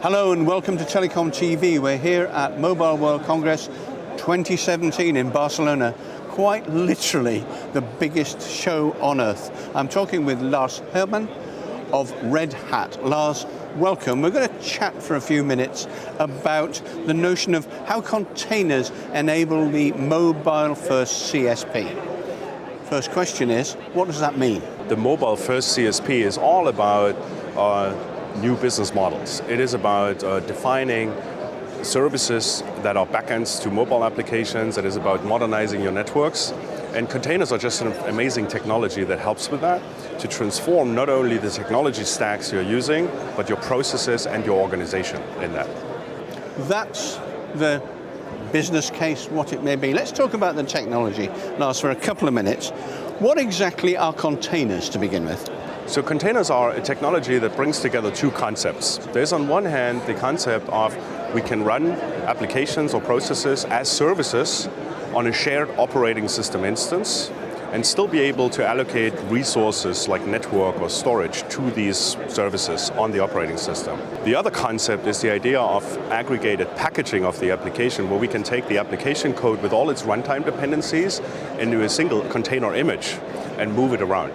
Hello and welcome to TelecomTV. We're here at Mobile World Congress 2017 in Barcelona. Quite literally the biggest show on earth. I'm talking with Lars Hermann of Red Hat. Lars, welcome. We're going to chat for a few minutes about the notion of how containers enable the MobileFirst CSP. First question is, what does that mean? The MobileFirst CSP is all about new business models. It is about defining services that are backends to mobile applications. It is about modernizing your networks. And containers are just an amazing technology that helps with that, to transform not only the technology stacks you're using, but your processes and your organization in that. That's the business case, what it may be. Let's talk about the technology, Lars, for a couple of minutes. What exactly are containers to begin with? So containers are a technology that brings together two concepts. There's on one hand the concept of we can run applications or processes as services on a shared operating system instance and still be able to allocate resources like network or storage to these services on the operating system. The other concept is the idea of aggregated packaging of the application, where we can take the application code with all its runtime dependencies into a single container image and move it around.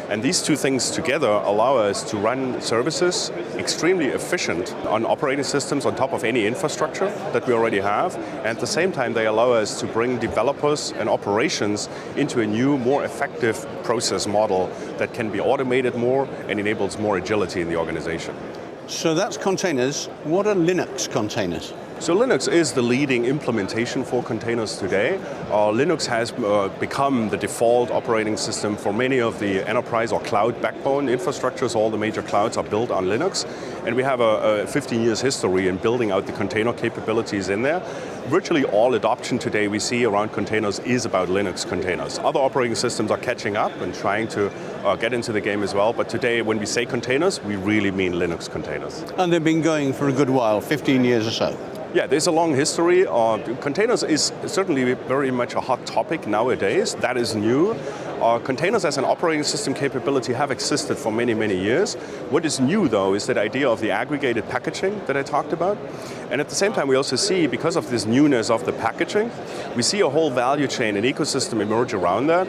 And these two things together allow us to run services extremely efficient on operating systems on top of any infrastructure that we already have. And at the same time, they allow us to bring developers and operations into a new, more effective process model that can be automated more and enables more agility in the organization. So that's containers. What are Linux containers? So Linux is the leading implementation for containers today. Linux has become the default operating system for many of the enterprise or cloud backbone infrastructures. All the major clouds are built on Linux. And we have a 15 years history in building out the container capabilities in there. Virtually all adoption today we see around containers is about Linux containers. Other operating systems are catching up and trying to get into the game as well. But today when we say containers, we really mean Linux containers. And they've been going for a good while, 15 years or so. Yeah, there's a long history. Containers is certainly very much a hot topic nowadays. That is new. Containers as an operating system capability have existed for many, many years. What is new, though, is that idea of the aggregated packaging that I talked about. And at the same time, we also see, because of this newness of the packaging, we see a whole value chain and ecosystem emerge around that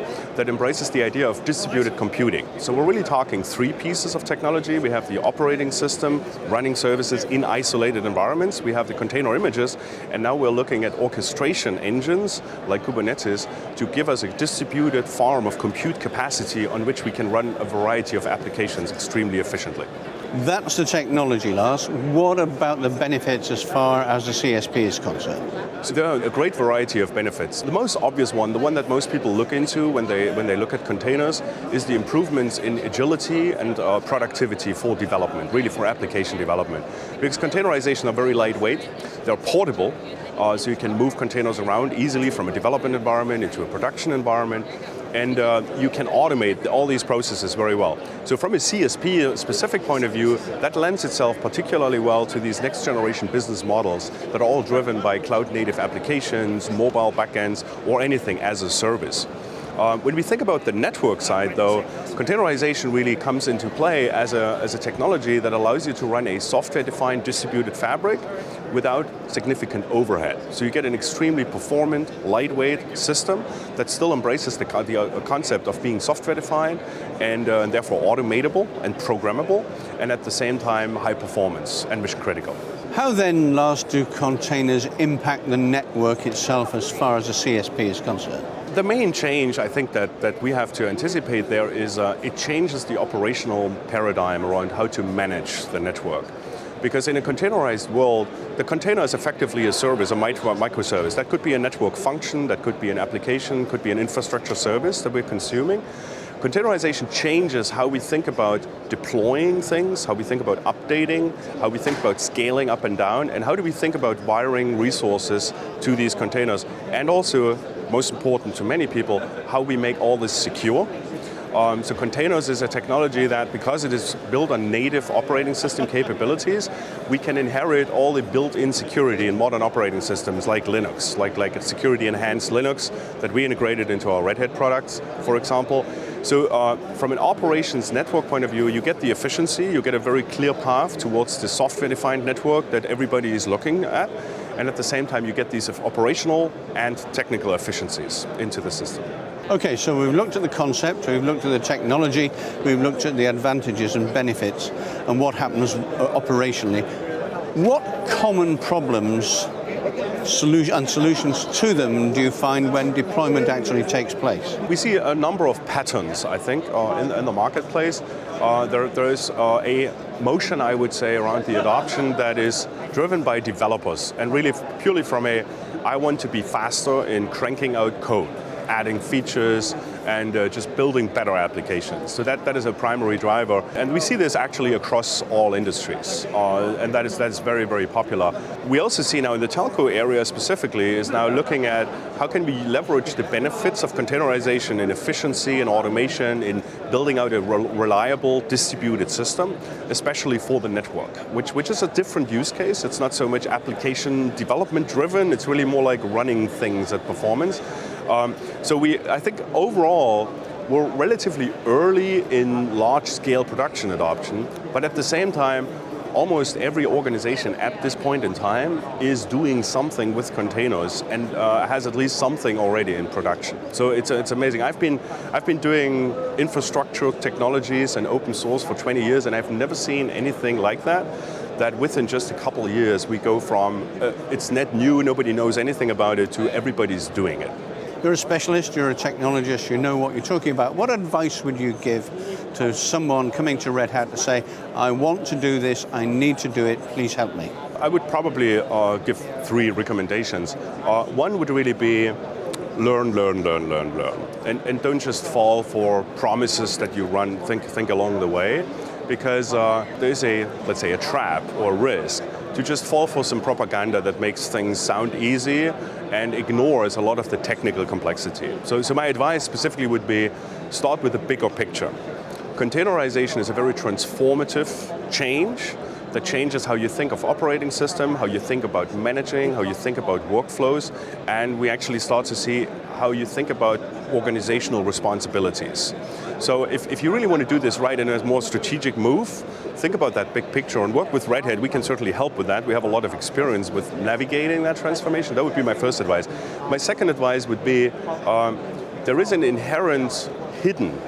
embraces the idea of distributed computing. So we're really talking three pieces of technology. We have the operating system running services in isolated environments. We have the container images, and now we're looking at orchestration engines like Kubernetes to give us a distributed farm of compute capacity on which we can run a variety of applications extremely efficiently. That's the technology, Lars. What about the benefits as far as the CSP is concerned? So there are a great variety of benefits. The most obvious one, the one that most people look into when they look at containers, is the improvements in agility and productivity for development, really for application development. Because containerization are very lightweight, they're portable, so you can move containers around easily from a development environment into a production environment. And you can automate all these processes very well. So from a CSP specific point of view, that lends itself particularly well to these next generation business models that are all driven by cloud native applications, mobile backends, or anything as a service. When we think about the network side, though, containerization really comes into play as a technology that allows you to run a software-defined distributed fabric without significant overhead. So you get an extremely performant, lightweight system that still embraces the concept of being software-defined and therefore automatable and programmable, and at the same time high performance and mission critical. How then, Lars, do containers impact the network itself as far as the CSP is concerned? The main change, I think, that we have to anticipate there is it changes the operational paradigm around how to manage the network. Because in a containerized world, the container is effectively a service, a microservice. That could be a network function, that could be an application, could be an infrastructure service that we're consuming. Containerization changes how we think about deploying things, how we think about updating, how we think about scaling up and down, and how do we think about wiring resources to these containers. And also, most important to many people, how we make all this secure. So containers is a technology that, because it is built on native operating system capabilities, we can inherit all the built-in security in modern operating systems like Linux, like a security-enhanced Linux that we integrated into our Red Hat products, for example. So from an operations network point of view, you get the efficiency, you get a very clear path towards the software-defined network that everybody is looking at, and at the same time you get these operational and technical efficiencies into the system. Okay, so we've looked at the concept, we've looked at the technology, we've looked at the advantages and benefits and what happens operationally. What common problems and solutions to them do you find when deployment actually takes place? We see a number of patterns, I think, in the marketplace. There is a motion, I would say, around the adoption that is driven by developers and really purely from I want to be faster in cranking out code, adding features, and just building better applications. So that is a primary driver. And we see this actually across all industries. And that is very, very popular. We also see now in the telco area specifically is now looking at how can we leverage the benefits of containerization in efficiency and automation in building out a reliable distributed system, especially for the network, which is a different use case. It's not so much application development driven. It's really more like running things at performance. So I think overall, we're relatively early in large-scale production adoption, but at the same time, almost every organization at this point in time is doing something with containers and has at least something already in production. So it's amazing. I've been doing infrastructure technologies and open source for 20 years, and I've never seen anything like that. That within just a couple of years, we go from it's net new, nobody knows anything about it, to everybody's doing it. You're a specialist, you're a technologist, you know what you're talking about. What advice would you give to someone coming to Red Hat to say, I want to do this, I need to do it, please help me? I would probably give 3 recommendations. One would really be learn. And don't just fall for promises that you run, think along the way, because there's let's say a trap or risk to just fall for some propaganda that makes things sound easy and ignores a lot of the technical complexity. So my advice specifically would be start with the bigger picture. Containerization is a very transformative change that changes how you think of operating system, how you think about managing, how you think about workflows, and we actually start to see how you think about organizational responsibilities. So if you really want to do this right in a more strategic move, think about that big picture and work with Red Hat. We can certainly help with that. We have a lot of experience with navigating that transformation. That would be my first advice. My second advice would be there is an inherent hidden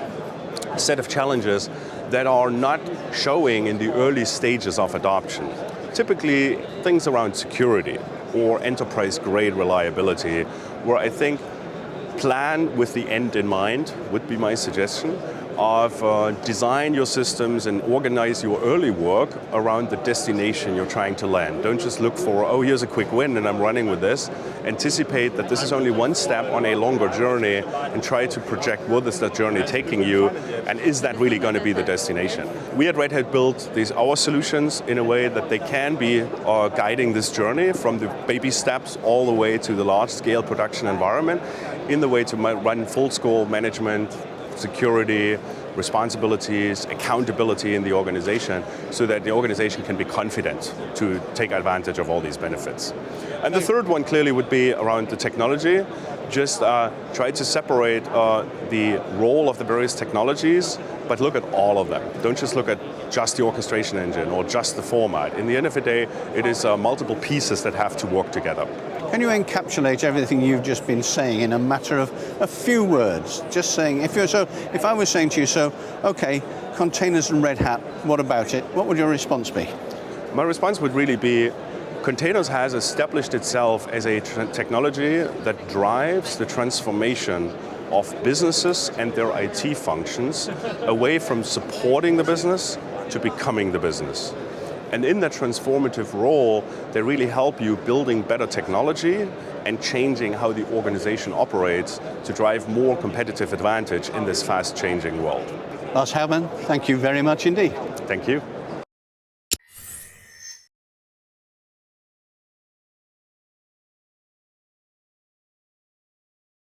set of challenges that are not showing in the early stages of adoption. Typically, things around security or enterprise-grade reliability, where I think plan with the end in mind would be my suggestion of design your systems and organize your early work around the destination you're trying to land. Don't just look for, oh, here's a quick win and I'm running with this. Anticipate that this is only one step on a longer journey and try to project what is that journey taking you and is that really going to be the destination. We at Red Hat built our solutions in a way that they can be guiding this journey from the baby steps all the way to the large-scale production environment in the way to run full-scale management, security, responsibilities, accountability in the organization so that the organization can be confident to take advantage of all these benefits. And the third one clearly would be around the technology. Just try to separate the role of the various technologies, but look at all of them. Don't just look at just the orchestration engine or just the format. In the end of the day, it is multiple pieces that have to work together. Can you encapsulate everything you've just been saying in a matter of a few words? Just saying, if I was saying to you, okay, containers and Red Hat, what about it? What would your response be? My response would really be, containers has established itself as a technology that drives the transformation of businesses and their IT functions away from supporting the business to becoming the business. And in that transformative role, they really help you building better technology and changing how the organization operates to drive more competitive advantage in this fast-changing world. Lars Hermann, thank you very much indeed. Thank you.